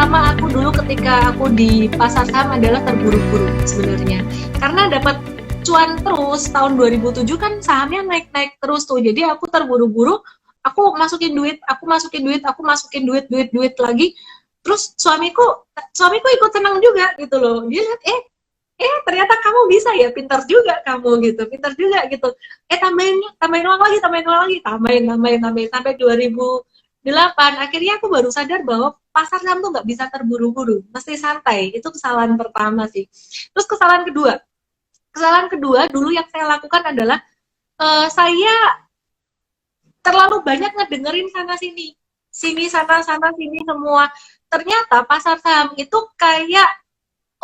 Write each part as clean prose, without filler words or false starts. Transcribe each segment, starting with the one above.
pertama aku dulu ketika aku di pasar saham adalah terburu-buru sebenarnya. Karena dapat cuan terus tahun 2007 kan sahamnya naik-naik terus tuh. Jadi aku terburu-buru, aku masukin duit, aku masukin duit lagi. Terus suamiku ikut senang juga gitu loh. Dia lihat ternyata kamu bisa ya, pintar juga kamu gitu, pintar juga gitu. Tambahin uang lagi, tambahin sampai 2008. Akhirnya aku baru sadar bahwa pasar saham tuh nggak bisa terburu-buru, mesti santai. Itu kesalahan pertama sih. Terus kesalahan kedua dulu yang saya lakukan adalah saya terlalu banyak ngedengerin sana sini, sini semua. Ternyata pasar saham itu kayak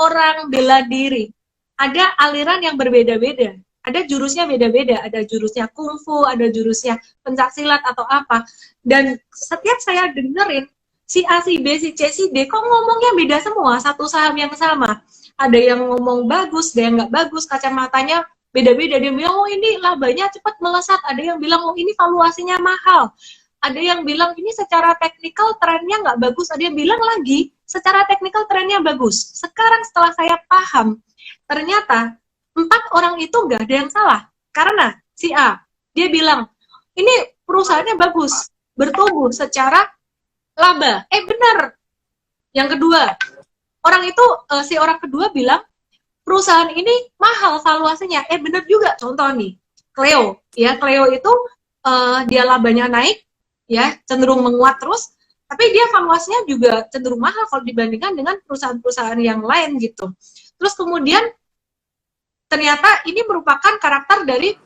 orang bela diri. Ada aliran yang berbeda-beda. Ada jurusnya beda-beda. Ada jurusnya kungfu, ada jurusnya pencaksilat atau apa. Dan setiap saya dengerin, si A, si B, si C, si D, kok ngomongnya beda semua, satu saham yang sama. Ada yang ngomong bagus, ada yang nggak bagus, kacamatanya beda-beda. Dia bilang, oh ini labanya cepat melesat. Ada yang bilang, oh ini valuasinya mahal. Ada yang bilang, ini secara teknikal trennya nggak bagus. Ada yang bilang lagi, secara teknikal trennya bagus. Sekarang setelah saya paham, ternyata 4 orang itu nggak ada yang salah. Karena si A, dia bilang, ini perusahaannya bagus, bertumbuh secara laba. Benar. Yang kedua, si orang kedua bilang, perusahaan ini mahal valuasinya. Benar juga. Contoh nih, Cleo. Ya, Cleo itu dia labanya naik, ya cenderung menguat terus, tapi dia valuasinya juga cenderung mahal kalau dibandingkan dengan perusahaan-perusahaan yang lain gitu. Terus kemudian ternyata ini merupakan karakter dari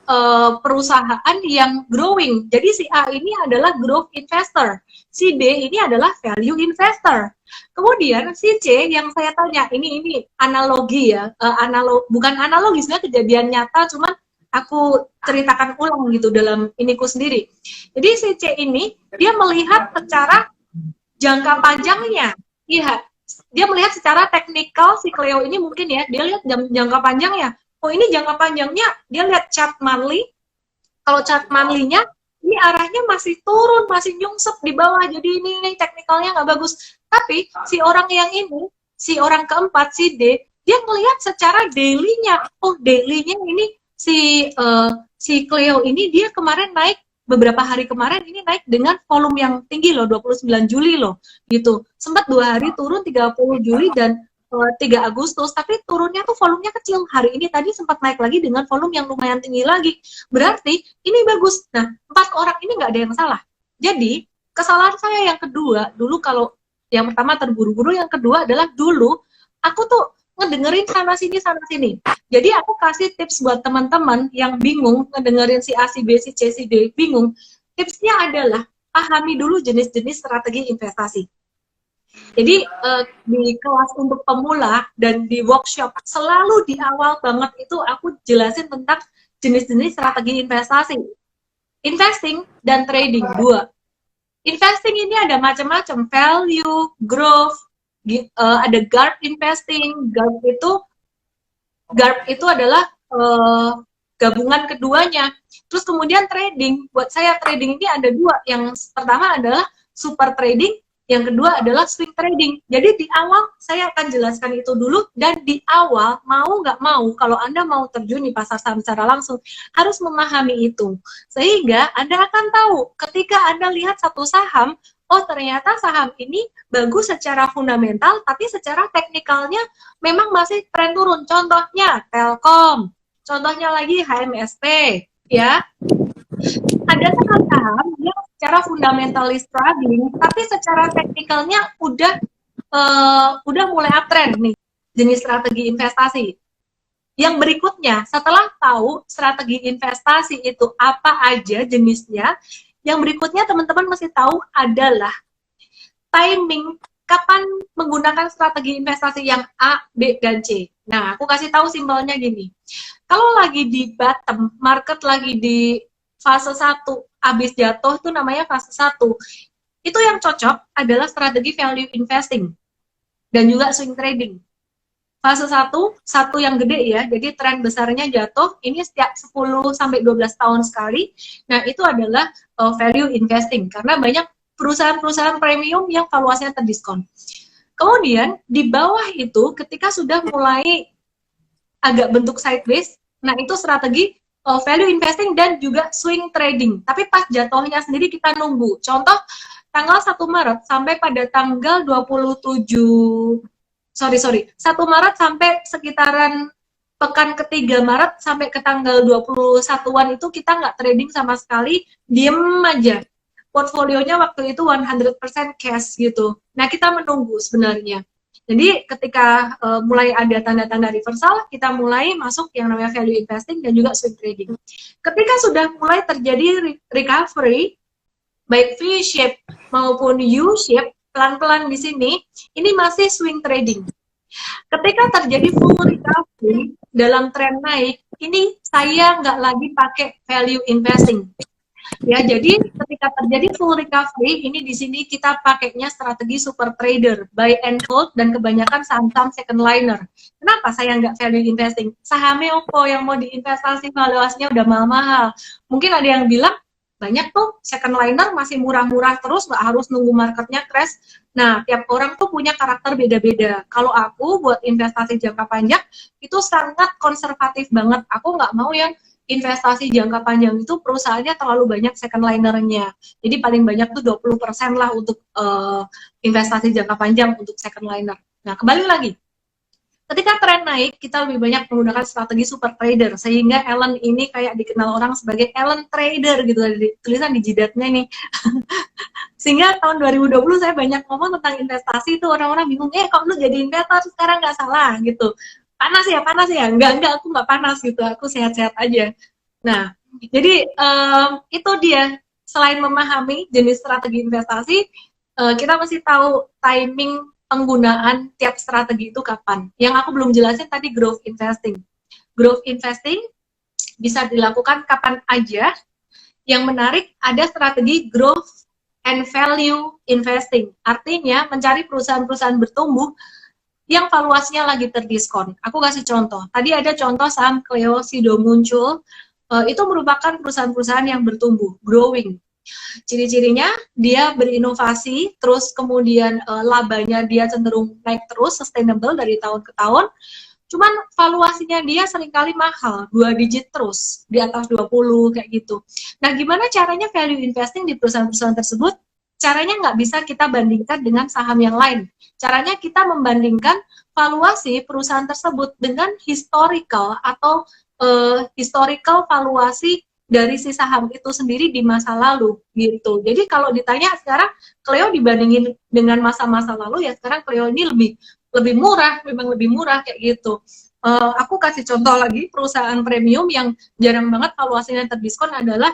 perusahaan yang growing. Jadi si A ini adalah growth investor, si D ini adalah value investor. Kemudian si C yang saya tanya, ini analogi ya, bukan analogi, sebenarnya kejadian nyata, cuman aku ceritakan ulang gitu dalam iniku sendiri. Jadi si C ini dia melihat secara jangka panjangnya. Iya, dia melihat secara teknikal si Cleo ini mungkin ya, dia lihat jangka panjangnya. Oh ini jangka panjangnya, dia lihat chart monthly. Kalau chart monthly-nya ini arahnya masih turun, masih nyungsep di bawah. Jadi ini teknikalnya nggak bagus. Tapi si orang yang ini, si orang keempat, si D, dia melihat secara daily-nya. Oh daily-nya ini si Cleo ini dia kemarin naik, beberapa hari kemarin ini naik dengan volume yang tinggi loh, 29 Juli loh gitu. Sempat 2 hari turun 30 Juli dan 3 Agustus, tapi turunnya tuh volumenya kecil. Hari ini tadi sempat naik lagi dengan volume yang lumayan tinggi lagi. Berarti ini bagus. Nah, 4 orang ini nggak ada yang salah. Jadi, kesalahan saya yang kedua, dulu kalau yang pertama terburu-buru, yang kedua adalah dulu aku tuh ngedengerin sana sini. Jadi aku kasih tips buat teman-teman yang bingung ngedengerin si A, si B, si C, si D, bingung. Tipsnya adalah pahami dulu jenis-jenis strategi investasi. Jadi di kelas untuk pemula dan di workshop selalu di awal banget itu aku jelasin tentang jenis-jenis strategi investasi. Investing dan trading, 2. Investing ini ada macam-macam, value, growth, ada GARP investing. GARP itu adalah gabungan keduanya. Terus kemudian trading, buat saya trading ini ada 2. Yang pertama adalah super trading, yang kedua adalah swing trading. Jadi di awal saya akan jelaskan itu dulu, dan di awal mau nggak mau, kalau Anda mau terjun di pasar saham secara langsung, harus memahami itu. Sehingga Anda akan tahu ketika Anda lihat satu saham, oh ternyata saham ini bagus secara fundamental, tapi secara teknikalnya memang masih tren turun. Contohnya Telkom, contohnya lagi HMSP, ya. Ada saham yang secara fundamentalis struggling, tapi secara teknikalnya udah mulai uptrend nih, jenis strategi investasi. Yang berikutnya, setelah tahu strategi investasi itu apa aja jenisnya, yang berikutnya teman-teman mesti tahu adalah timing kapan menggunakan strategi investasi yang A, B, dan C. Nah, aku kasih tahu simpelnya gini. Kalau lagi di bottom, market lagi di fase 1, habis jatuh itu namanya fase 1. Itu yang cocok adalah strategi value investing dan juga swing trading. Fase 1 yang gede ya, jadi tren besarnya jatuh, ini setiap 10 sampai 12 tahun sekali. Nah, itu adalah value investing karena banyak perusahaan-perusahaan premium yang valuasinya terdiskon. Kemudian di bawah itu ketika sudah mulai agak bentuk sideways, nah itu strategi value investing dan juga swing trading. Tapi pas jatuhnya sendiri kita nunggu. Contoh tanggal 1 Maret sampai pada tanggal 27, sorry, 1 Maret sampai sekitaran pekan ketiga Maret sampai ke tanggal 21-an itu kita nggak trading sama sekali, diem aja. Portfolionya waktu itu 100% cash gitu. Nah, kita menunggu sebenarnya. Jadi ketika mulai ada tanda-tanda reversal, kita mulai masuk yang namanya value investing dan juga swing trading. Ketika sudah mulai terjadi recovery, baik V-shape maupun U-shape, pelan-pelan di sini, ini masih swing trading. Ketika terjadi full recovery dalam tren naik, ini saya nggak lagi pakai value investing. Ya, jadi ketika terjadi full recovery, ini di sini kita pakainya strategi super trader, buy and hold, dan kebanyakan saham-saham second liner. Kenapa saya nggak value investing? Sahamnya Oppo yang mau diinvestasi valuasinya udah mahal-mahal. Mungkin ada yang bilang, banyak tuh second liner masih murah-murah terus, nggak harus nunggu marketnya crash. Nah, tiap orang tuh punya karakter beda-beda. Kalau aku buat investasi jangka panjang, itu sangat konservatif banget. Aku nggak mau yang investasi jangka panjang itu perusahaannya terlalu banyak second linernya. Jadi paling banyak tuh 20% lah untuk investasi jangka panjang untuk second liner. Nah, kembali lagi. Ketika tren naik, kita lebih banyak menggunakan strategi super trader. Sehingga Ellen ini kayak dikenal orang sebagai Ellen Trader gitu. Tulisan di jidatnya nih. Sehingga tahun 2020 saya banyak ngomong tentang investasi itu orang-orang bingung, kok lu jadi investor sekarang nggak salah gitu. Panas ya, enggak, aku nggak panas gitu, aku sehat-sehat aja. Nah, jadi itu dia, selain memahami jenis strategi investasi, kita mesti tahu timing penggunaan tiap strategi itu kapan. Yang aku belum jelasin tadi growth investing. Growth investing bisa dilakukan kapan aja. Yang menarik ada strategi growth and value investing. Artinya mencari perusahaan-perusahaan bertumbuh yang valuasinya lagi terdiskon. Aku kasih contoh. Tadi ada contoh saham Cleo Sido muncul. Itu merupakan perusahaan-perusahaan yang bertumbuh, growing. Ciri-cirinya dia berinovasi, terus kemudian labanya dia cenderung naik terus, sustainable dari tahun ke tahun. Cuman valuasinya dia seringkali mahal, 2 digit terus, di atas 20 kayak gitu. Nah, gimana caranya value investing di perusahaan-perusahaan tersebut? Caranya nggak bisa kita bandingkan dengan saham yang lain. Caranya kita membandingkan valuasi perusahaan tersebut dengan historical atau historical valuasi dari si saham itu sendiri di masa lalu gitu. Jadi kalau ditanya sekarang Cleo dibandingin dengan masa-masa lalu, ya sekarang Cleo ini lebih murah, memang lebih murah kayak gitu. Aku kasih contoh lagi perusahaan premium yang jarang banget valuasinya terdiskon adalah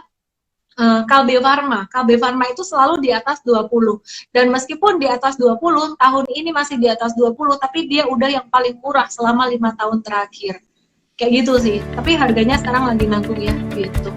Kalbe Farma. Kalbe Farma itu selalu di atas 20. Dan meskipun di atas 20, tahun ini masih di atas 20, tapi dia udah yang paling murah selama 5 tahun terakhir. Kayak gitu sih. Tapi harganya sekarang lagi nanggung ya, gitu.